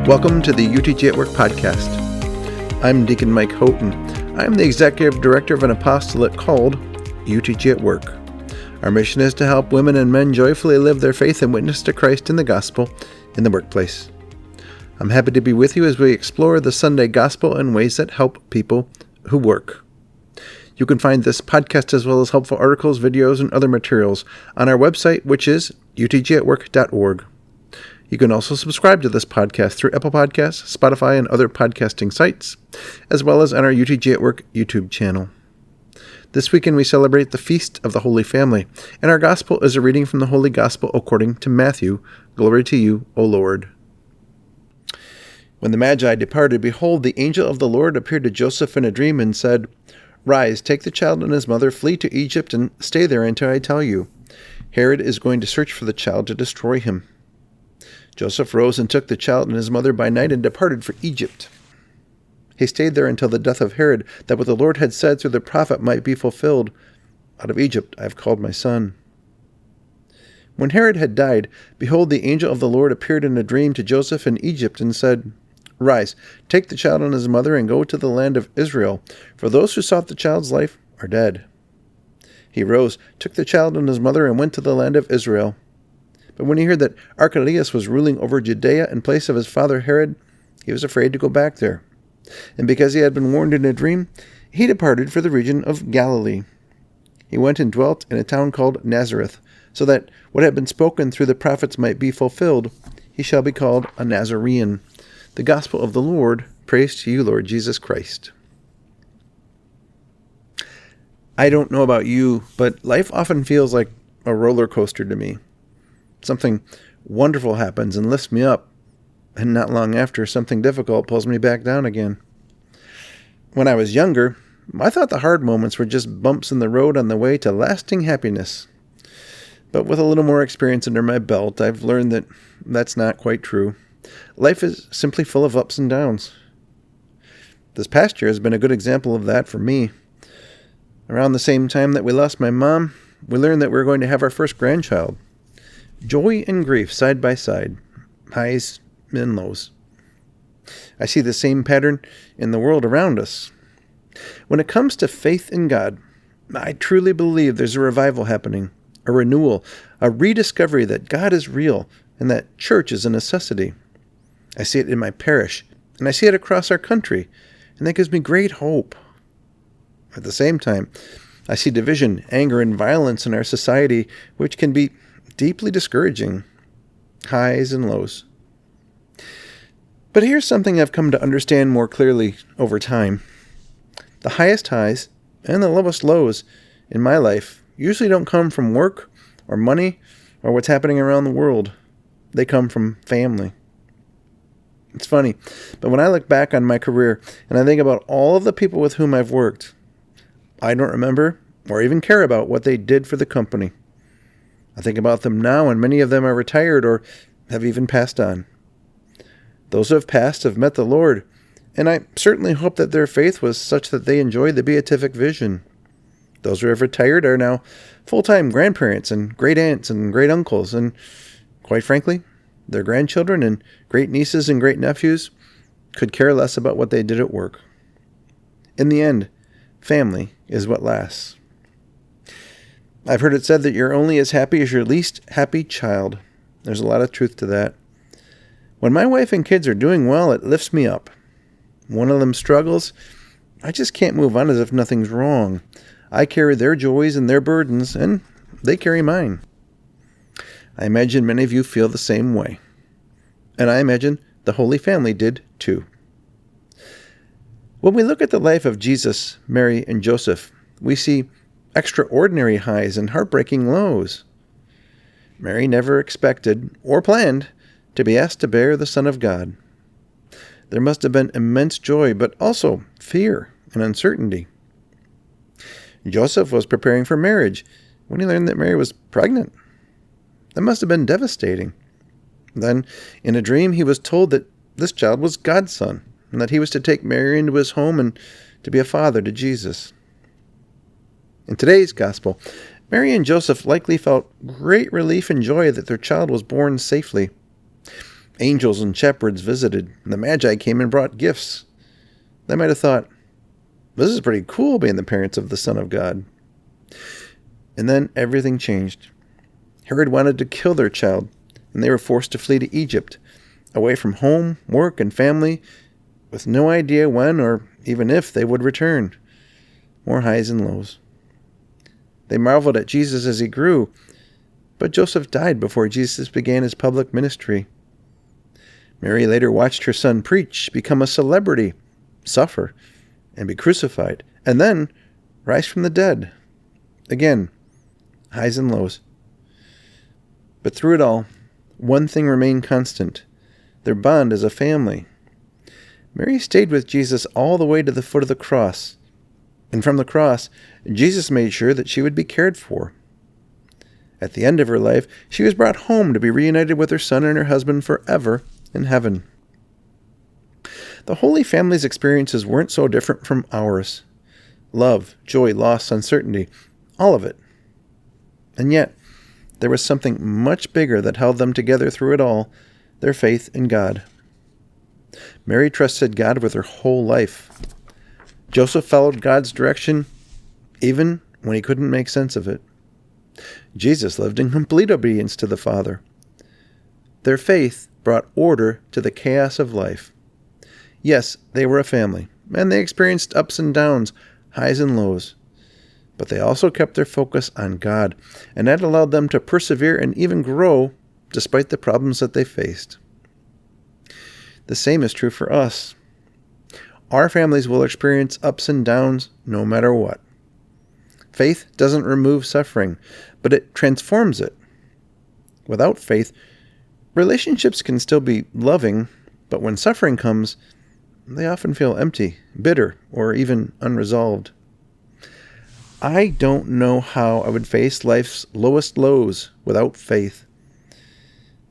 Welcome to the UTG at Work podcast. I'm Deacon Mike Houghton. I'm the Executive Director of an apostolate called UTG at Work. Our mission is to help women and men joyfully live their faith and witness to Christ in the gospel in the workplace. I'm happy to be with you as we explore the Sunday gospel in ways that help people who work. You can find this podcast as well as helpful articles, videos, and other materials on our website, which is utgatwork.org. You can also subscribe to this podcast through Apple Podcasts, Spotify, and other podcasting sites, as well as on our UTG at Work YouTube channel. This weekend we celebrate the Feast of the Holy Family, and our gospel is a reading from the Holy Gospel according to Matthew. Glory to you, O Lord. When the Magi departed, behold, the angel of the Lord appeared to Joseph in a dream and said, Rise, take the child and his mother, flee to Egypt, and stay there until I tell you. Herod is going to search for the child to destroy him. Joseph rose and took the child and his mother by night and departed for Egypt. He stayed there until the death of Herod, that what the Lord had said through the prophet might be fulfilled. Out of Egypt I have called my son. When Herod had died, behold, the angel of the Lord appeared in a dream to Joseph in Egypt and said, Rise, take the child and his mother and go to the land of Israel, for those who sought the child's life are dead. He rose, took the child and his mother, and went to the land of Israel. But when he heard that Archelaus was ruling over Judea in place of his father Herod, he was afraid to go back there. And because he had been warned in a dream, he departed for the region of Galilee. He went and dwelt in a town called Nazareth, so that what had been spoken through the prophets might be fulfilled. He shall be called a Nazarene. The gospel of the Lord. Praise to you, Lord Jesus Christ. I don't know about you, but life often feels like a roller coaster to me. Something wonderful happens and lifts me up, and not long after, something difficult pulls me back down again. When I was younger, I thought the hard moments were just bumps in the road on the way to lasting happiness. But with a little more experience under my belt, I've learned that that's not quite true. Life is simply full of ups and downs. This past year has been a good example of that for me. Around the same time that we lost my mom, we learned that we were going to have our first grandchild. Joy and grief side by side, highs and lows. I see the same pattern in the world around us. When it comes to faith in God, I truly believe there's a revival happening, a renewal, a rediscovery that God is real and that church is a necessity. I see it in my parish, and I see it across our country, and that gives me great hope. At the same time, I see division, anger, and violence in our society, which can be deeply discouraging, highs and lows. But here's something I've come to understand more clearly over time. The highest highs and the lowest lows in my life usually don't come from work or money or what's happening around the world. They come from family. It's funny, but when I look back on my career and I think about all of the people with whom I've worked, I don't remember or even care about what they did for the company. I think about them now, and many of them are retired or have even passed on. Those who have passed have met the Lord, and I certainly hope that their faith was such that they enjoyed the beatific vision. Those who have retired are now full-time grandparents and great-aunts and great-uncles, and quite frankly, their grandchildren and great-nieces and great-nephews could care less about what they did at work. In the end, family is what lasts. I've heard it said that you're only as happy as your least happy child. There's a lot of truth to that. When my wife and kids are doing well, it lifts me up. One of them struggles, I just can't move on as if nothing's wrong. I carry their joys and their burdens, and they carry mine. I imagine many of you feel the same way. And I imagine the Holy Family did too. When we look at the life of Jesus, Mary, and Joseph, we see extraordinary highs and heartbreaking lows. Mary never expected or planned to be asked to bear the Son of God. There must have been immense joy, but also fear and uncertainty. Joseph was preparing for marriage when he learned that Mary was pregnant. That must have been devastating. Then, in a dream, he was told that this child was God's son, and that he was to take Mary into his home and to be a father to Jesus. In today's gospel, Mary and Joseph likely felt great relief and joy that their child was born safely. Angels and shepherds visited, and the Magi came and brought gifts. They might have thought, this is pretty cool being the parents of the Son of God. And then everything changed. Herod wanted to kill their child, and they were forced to flee to Egypt, away from home, work, and family, with no idea when or even if they would return. More highs and lows. They marveled at Jesus as he grew, but Joseph died before Jesus began his public ministry. Mary later watched her son preach, become a celebrity, suffer, and be crucified, and then rise from the dead. Again, highs and lows. But through it all, one thing remained constant: their bond as a family. Mary stayed with Jesus all the way to the foot of the cross, and from the cross, Jesus made sure that she would be cared for. At the end of her life, she was brought home to be reunited with her son and her husband forever in heaven. The Holy Family's experiences weren't so different from ours. Love, joy, loss, uncertainty, all of it. And yet, there was something much bigger that held them together through it all: their faith in God. Mary trusted God with her whole life. Joseph followed God's direction even when he couldn't make sense of it. Jesus lived in complete obedience to the Father. Their faith brought order to the chaos of life. Yes, they were a family, and they experienced ups and downs, highs and lows. But they also kept their focus on God, and that allowed them to persevere and even grow despite the problems that they faced. The same is true for us. Our families will experience ups and downs no matter what. Faith doesn't remove suffering, but it transforms it. Without faith, relationships can still be loving, but when suffering comes, they often feel empty, bitter, or even unresolved. I don't know how I would face life's lowest lows without faith.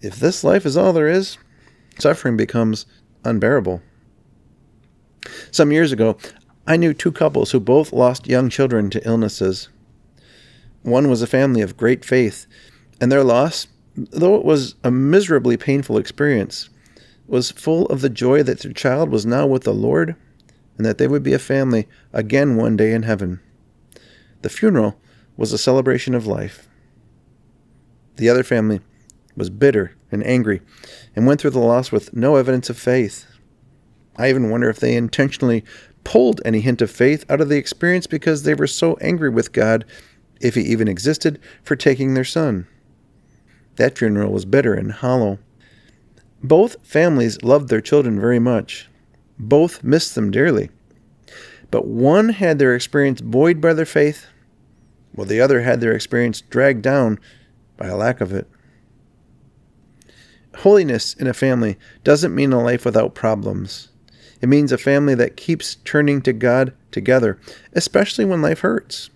If this life is all there is, suffering becomes unbearable. Some years ago, I knew two couples who both lost young children to illnesses. One was a family of great faith, and their loss, though it was a miserably painful experience, was full of the joy that their child was now with the Lord, and that they would be a family again one day in heaven. The funeral was a celebration of life. The other family was bitter and angry, and went through the loss with no evidence of faith. I even wonder if they intentionally pulled any hint of faith out of the experience because they were so angry with God, if he even existed, for taking their son. That funeral was bitter and hollow. Both families loved their children very much. Both missed them dearly. But one had their experience buoyed by their faith, while the other had their experience dragged down by a lack of it. Holiness in a family doesn't mean a life without problems. It means a family that keeps turning to God together, especially when life hurts.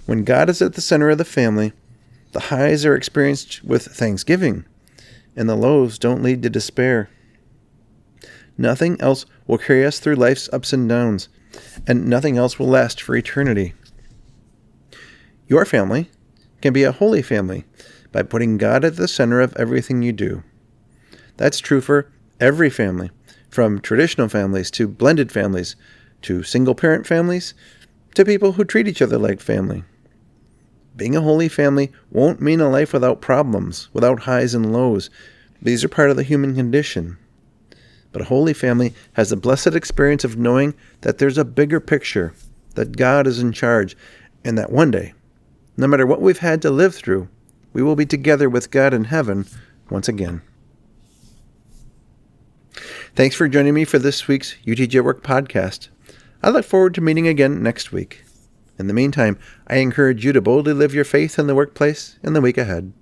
When God is at the center of the family, the highs are experienced with thanksgiving, and the lows don't lead to despair. Nothing else will carry us through life's ups and downs, and nothing else will last for eternity. Your family can be a holy family by putting God at the center of everything you do. That's true for every family, from traditional families to blended families, to single-parent families, to people who treat each other like family. Being a holy family won't mean a life without problems, without highs and lows. These are part of the human condition. But a holy family has the blessed experience of knowing that there's a bigger picture, that God is in charge, and that one day, no matter what we've had to live through, we will be together with God in heaven once again. Thanks for joining me for this week's UTG at Work podcast. I look forward to meeting again next week. In the meantime, I encourage you to boldly live your faith in the workplace in the week ahead.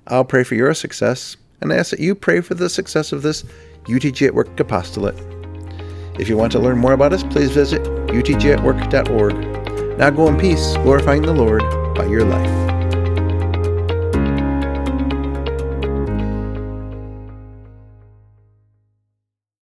I'll pray for your success, and I ask that you pray for the success of this UTG at Work apostolate. If you want to learn more about us, please visit utgatwork.org. Now go in peace, glorifying the Lord by your life.